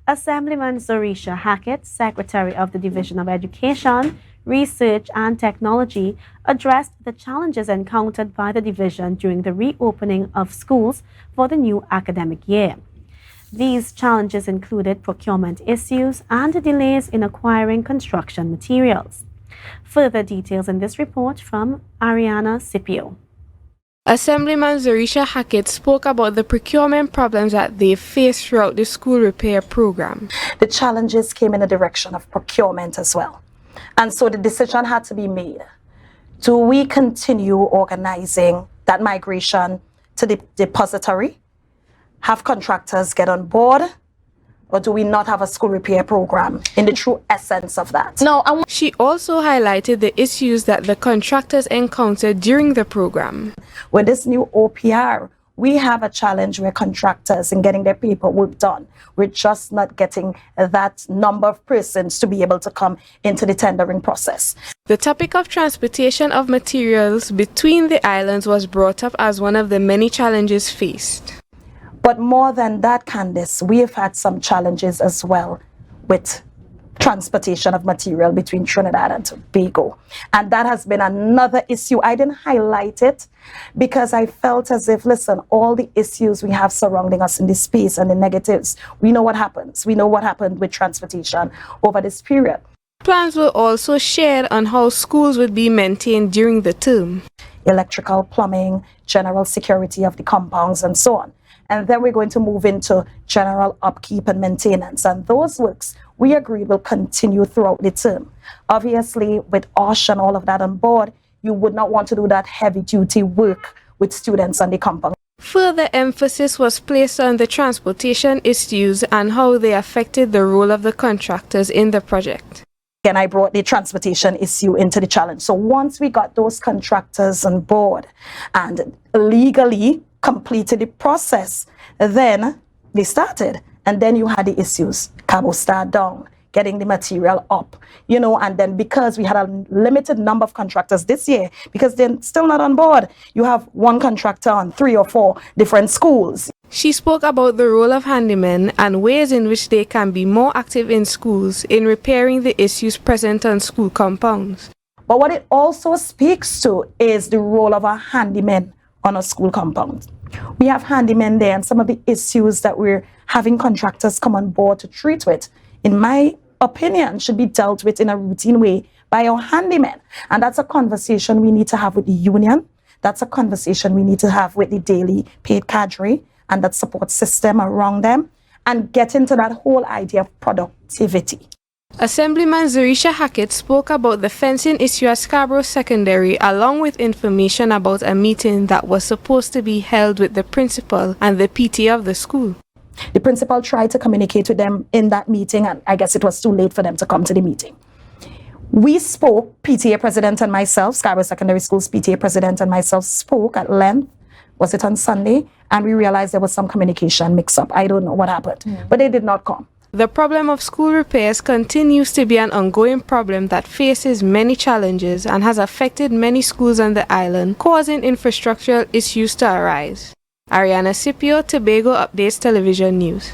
Assemblyman Zorisha Hackett, Secretary of the Division of Education, Research and Technology, addressed the challenges encountered by the division during the reopening of schools for the new academic year. These challenges included procurement issues and delays in acquiring construction materials. Further details in this report from Arianna Scipio. Assemblyman Zorisha Hackett spoke about the procurement problems that they faced throughout the school repair program. The challenges came in the direction of procurement as well. And so the decision had to be made. Do we continue organizing that migration to the depository, have contractors get on board, or do we not have a school repair program in the true essence of that? She also highlighted the issues that the contractors encountered during the program. With this new OPR, we have a challenge where contractors in getting their paperwork done, we're just not getting that number of persons to be able to come into the tendering process. The topic of transportation of materials between the islands was brought up as one of the many challenges faced. But more than that, Candice, we have had some challenges as well with transportation of material between Trinidad and Tobago. And that has been another issue. I didn't highlight it because I felt as if, listen, all the issues we have surrounding us in this space and the negatives, we know what happens. We know what happened with transportation over this period. Plans were also shared on how schools would be maintained during the term. Electrical, plumbing, general security of the compounds, and so on. And then we're going to move into general upkeep and maintenance. And those works, we agreed, will continue throughout the term. Obviously, with OSH and all of that on board, you would not want to do that heavy-duty work with students on the compound. Further emphasis was placed on the transportation issues and how they affected the role of the contractors in the project. And I brought the transportation issue into the challenge. So once we got those contractors on board and legally completed the process, then they started. And then you had the issues, Cabo Star down, getting the material up, and then because we had a limited number of contractors this year, because they're still not on board, you have one contractor on 3 or 4 different schools. She spoke about the role of handymen and ways in which they can be more active in schools in repairing the issues present on school compounds. But what it also speaks to is the role of a handyman on a school compound. We have handymen there, and some of the issues that we're having contractors come on board to treat with, in my opinion, should be dealt with in a routine way by our handymen. And that's a conversation we need to have with the union. That's a conversation we need to have with the daily paid cadre and that support system around them, and get into that whole idea of productivity. Assemblyman Zorisha Hackett spoke about the fencing issue at Scarborough Secondary, along with information about a meeting that was supposed to be held with the principal and the PT of the school. The principal tried to communicate with them in that meeting, and I guess it was too late for them to come to the meeting. We spoke, PTA president and myself, Scarborough Secondary School's PTA president and myself spoke at length. Was it on Sunday? And we realized there was some communication mix-up. I don't know what happened, but they did not come. The problem of school repairs continues to be an ongoing problem that faces many challenges and has affected many schools on the island, causing infrastructural issues to arise. Arianna Scipio, Tobago Updates Television News.